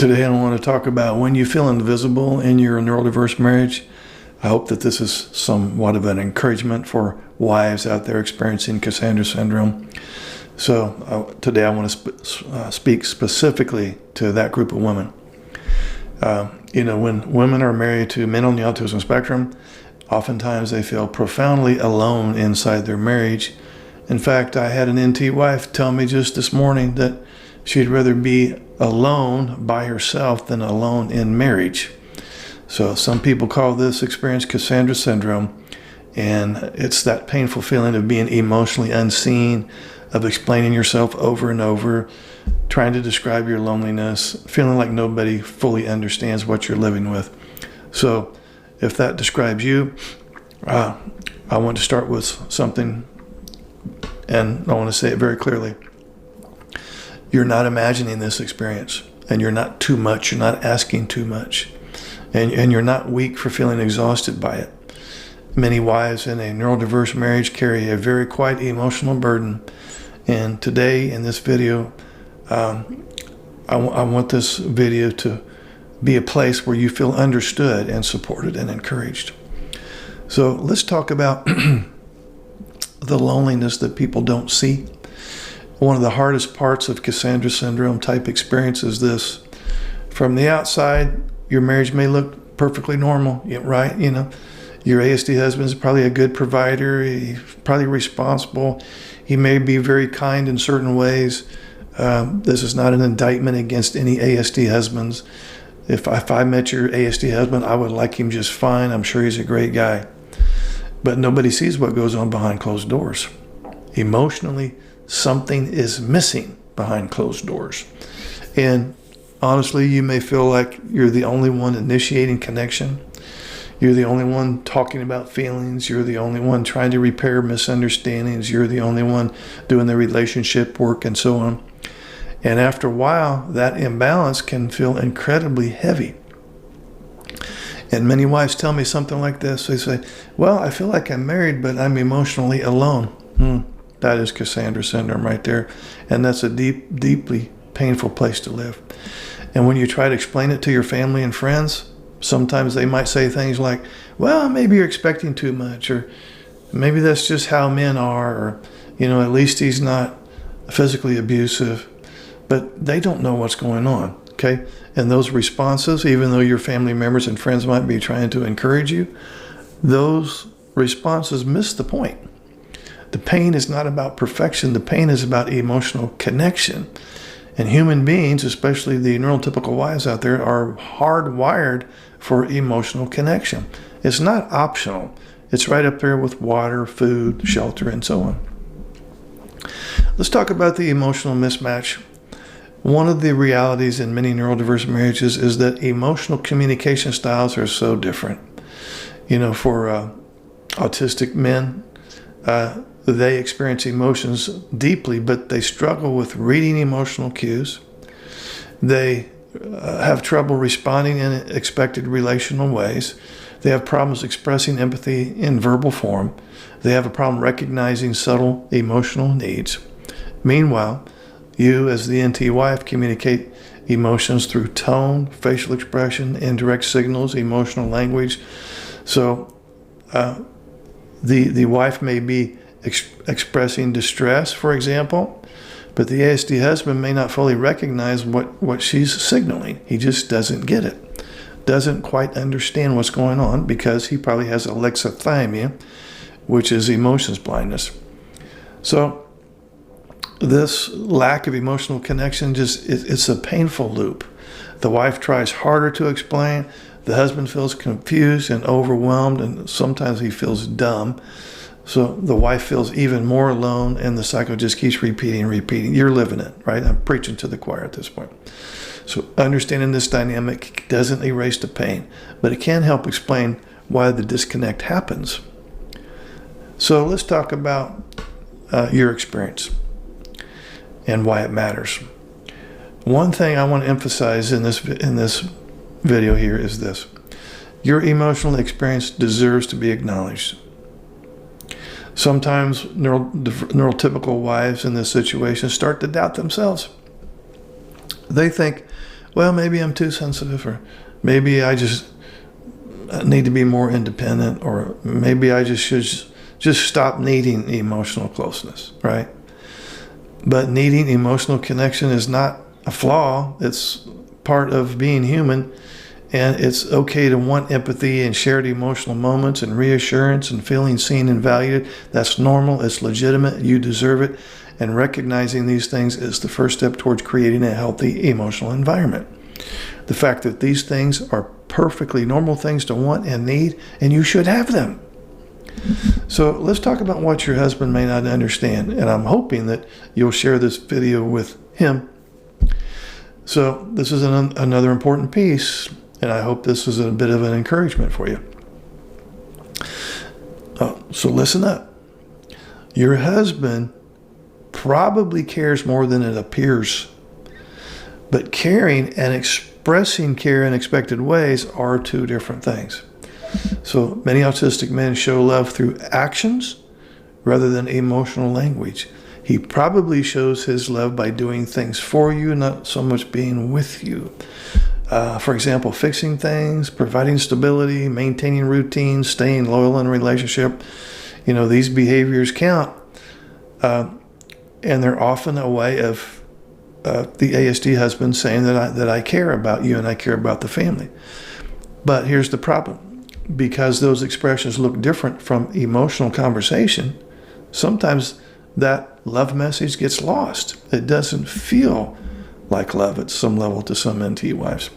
Today I want to talk about when you feel invisible in your neurodiverse marriage. I hope that this is somewhat of an encouragement for wives out there experiencing Cassandra Syndrome. So today I want to speak specifically to that group of women. When women are married to men on the autism spectrum, oftentimes they feel profoundly alone inside their marriage. In fact, I had an NT wife tell me just this morning that she'd rather be alone by herself than alone in marriage. So some people call this experience Cassandra Syndrome, and it's that painful feeling of being emotionally unseen, of explaining yourself over and over, trying to describe your loneliness, feeling like nobody fully understands what you're living with. So if that describes you, I want to start with something, and I want to say it very clearly. You're not imagining this experience, and you're not too much, you're not asking too much, and you're not weak for feeling exhausted by it. Many wives in a neurodiverse marriage carry a very quiet emotional burden, and today in this video, I want this video to be a place where you feel understood and supported and encouraged. So let's talk about the loneliness that people don't see. One of the hardest parts of Cassandra Syndrome type experience is this. From the outside, your marriage may look perfectly normal, right? Your ASD husband is probably a good provider. He's probably responsible. He may be very kind in certain ways. This is not an indictment against any ASD husbands. If I met your ASD husband, I would like him just fine. I'm sure he's a great guy. But nobody sees what goes on behind closed doors. Emotionally, something is missing behind closed doors. And honestly, you may feel like you're the only one initiating connection. You're the only one talking about feelings. You're the only one trying to repair misunderstandings. You're the only one doing the relationship work and so on. And after a while, that imbalance can feel incredibly heavy. And many wives tell me something like this. They say, well, I feel like I'm married, but I'm emotionally alone. That is Cassandra Syndrome right there. And that's a deeply painful place to live. And when you try to explain it to your family and friends, sometimes they might say things like, well, maybe you're expecting too much, or maybe that's just how men are, or, at least he's not physically abusive. But they don't know what's going on, okay? And those responses, even though your family members and friends might be trying to encourage you, those responses miss the point. The pain is not about perfection. The pain is about emotional connection. And human beings, especially the neurotypical wives out there, are hardwired for emotional connection. It's not optional. It's right up there with water, food, shelter, and so on. Let's talk about the emotional mismatch. One of the realities in many neurodiverse marriages is that emotional communication styles are so different. For autistic men, they experience emotions deeply, but they struggle with reading emotional cues. They have trouble responding in expected relational ways. They have problems expressing empathy in verbal form. They have a problem recognizing subtle emotional needs. Meanwhile, you as the NT wife communicate emotions through tone, facial expression, indirect signals, emotional language. So the wife may be expressing distress, for example, but the ASD husband may not fully recognize what she's signaling. He just doesn't get it, doesn't quite understand what's going on, because he probably has alexithymia, which is emotions blindness. So this lack of emotional connection, it's a painful loop. The wife tries harder to explain. The husband feels confused and overwhelmed, and sometimes he feels dumb. So the wife feels even more alone, and the cycle just keeps repeating. You're living it, right? I'm preaching to the choir at this point. So understanding this dynamic doesn't erase the pain, but it can help explain why the disconnect happens. So let's talk about your experience and why it matters. One thing I want to emphasize in this video here is this. Your emotional experience deserves to be acknowledged. Sometimes neurotypical wives in this situation start to doubt themselves. They think, well, maybe I'm too sensitive, or maybe I just need to be more independent, or maybe I should just stop needing emotional closeness, right? But needing emotional connection is not a flaw. It's part of being human, and it's okay to want empathy and shared emotional moments and reassurance and feeling seen and valued. That's normal. It's legitimate. You deserve it. And recognizing these things is the first step towards creating a healthy emotional environment. The fact that these things are perfectly normal things to want and need, and you should have them. So let's talk about what your husband may not understand, and I'm hoping that you'll share this video with him. So this is another important piece, and I hope this is a bit of an encouragement for you. So listen up. Your husband probably cares more than it appears, but caring and expressing care in expected ways are two different things. So many autistic men show love through actions rather than emotional language. He probably shows his love by doing things for you, not so much being with you. For example, fixing things, providing stability, maintaining routines, staying loyal in a relationship. These behaviors count. And they're often a way of the ASD husband saying that I care about you and I care about the family. But here's the problem. Because those expressions look different from emotional conversation, sometimes that love message gets lost. It doesn't feel like love at some level to some NT wives.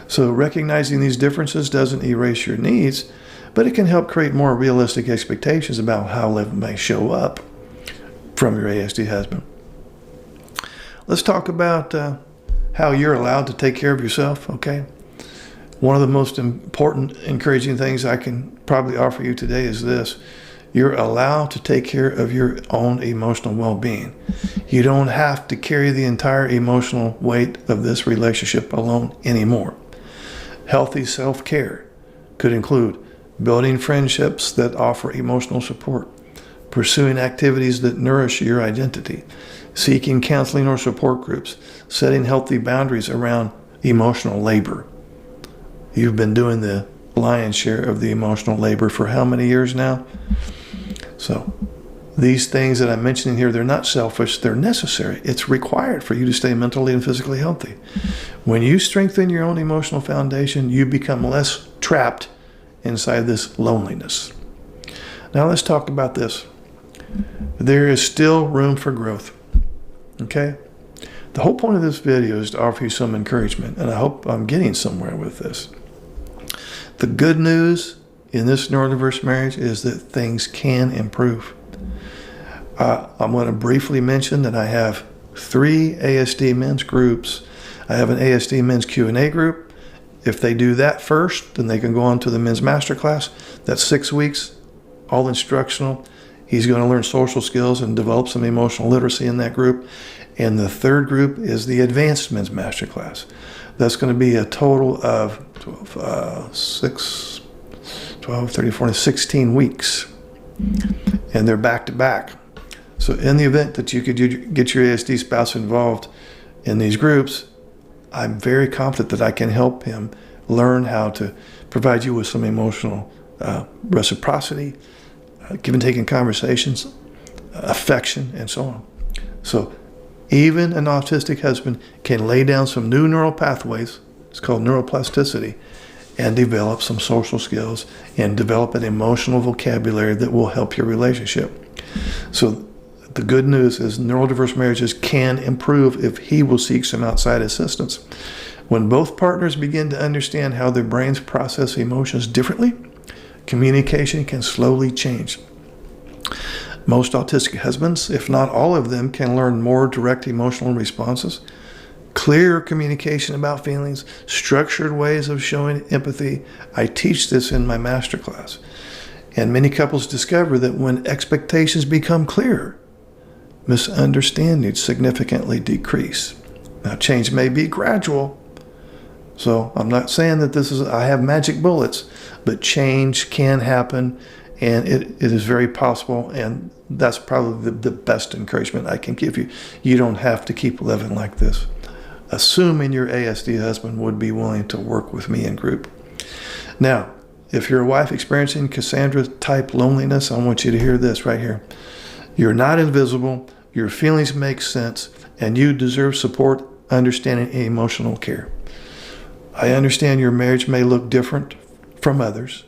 So recognizing these differences doesn't erase your needs, but it can help create more realistic expectations about how love may show up from your ASD husband. Let's talk about how you're allowed to take care of yourself, okay? One of the most important, encouraging things I can probably offer you today is this. You're allowed to take care of your own emotional well-being. You don't have to carry the entire emotional weight of this relationship alone anymore. Healthy self-care could include building friendships that offer emotional support, pursuing activities that nourish your identity, seeking counseling or support groups, setting healthy boundaries around emotional labor. You've been doing the lion's share of the emotional labor for how many years now? So these things that I'm mentioning here, they're not selfish, they're necessary. It's required for you to stay mentally and physically healthy. When you strengthen your own emotional foundation, you become less trapped inside this loneliness. Now let's talk about this. There is still room for growth, okay? The whole point of this video is to offer you some encouragement, and I hope I'm getting somewhere with this. The good news in this neurodiverse marriage is that things can improve. I'm going to briefly mention that I have 3 ASD men's groups. I have an ASD men's Q&A group. If they do that first, then they can go on to the men's masterclass. That's 6 weeks, all instructional. He's going to learn social skills and develop some emotional literacy in that group. And the third group is the advanced men's masterclass. That's going to be a total of 16 weeks. And they're back to back. So in the event that you could get your ASD spouse involved in these groups, I'm very confident that I can help him learn how to provide you with some emotional reciprocity, give and take in conversations, affection, and so on. So even an autistic husband can lay down some new neural pathways, it's called neuroplasticity, and develop some social skills and develop an emotional vocabulary that will help your relationship. So the good news is neurodiverse marriages can improve if he will seek some outside assistance. When both partners begin to understand how their brains process emotions differently, communication can slowly change. Most autistic husbands, if not all of them, can learn more direct emotional responses, clear communication about feelings, structured ways of showing empathy. I teach this in my masterclass. And many couples discover that when expectations become clearer, misunderstandings significantly decrease. Now, change may be gradual. So I'm not saying that I have magic bullets, but change can happen, and it is very possible, and that's probably the best encouragement I can give you. You don't have to keep living like this. assuming your ASD husband would be willing to work with me in group. Now, if you're a wife experiencing Cassandra type loneliness, I want you to hear this right here. You're not invisible, your feelings make sense, and you deserve support, understanding, and emotional care. I understand your marriage may look different from others,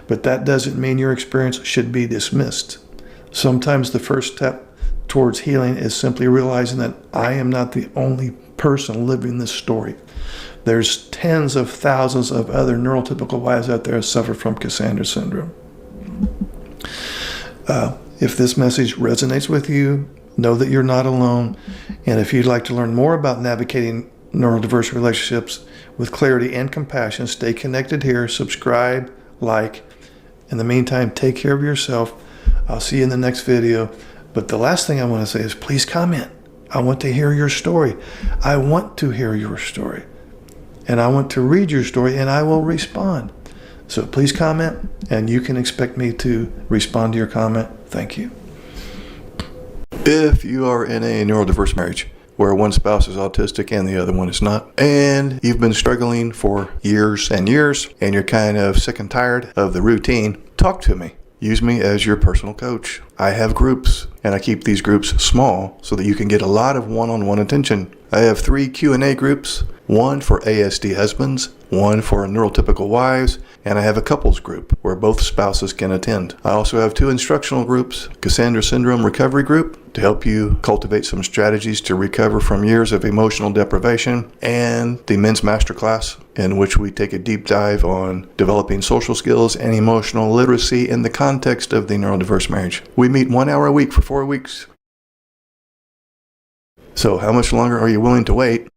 but that doesn't mean your experience should be dismissed. Sometimes the first step towards healing is simply realizing that I am not the only person living this story. There's tens of thousands of other neurotypical wives out there who suffer from Cassandra Syndrome. If this message resonates with you, know that you're not alone. And if you'd like to learn more about navigating neurodiverse relationships with clarity and compassion, stay connected here, subscribe, like. In the meantime, take care of yourself. I'll see you in the next video. But the last thing I want to say is please comment. I want to hear your story. I want to hear your story. And I want to read your story, and I will respond. So please comment, and you can expect me to respond to your comment. Thank you. If you are in a neurodiverse marriage where one spouse is autistic and the other one is not, and you've been struggling for years and years, and you're kind of sick and tired of the routine, talk to me. Use me as your personal coach. I have groups, and I keep these groups small so that you can get a lot of one-on-one attention. I have 3 Q&A groups, one for ASD husbands, one for neurotypical wives, and I have a couples group where both spouses can attend. I also have 2 instructional groups, Cassandra Syndrome Recovery Group to help you cultivate some strategies to recover from years of emotional deprivation, and the Men's Masterclass, in which we take a deep dive on developing social skills and emotional literacy in the context of the neurodiverse marriage. We meet 1 hour a week for 4 weeks. So how much longer are you willing to wait?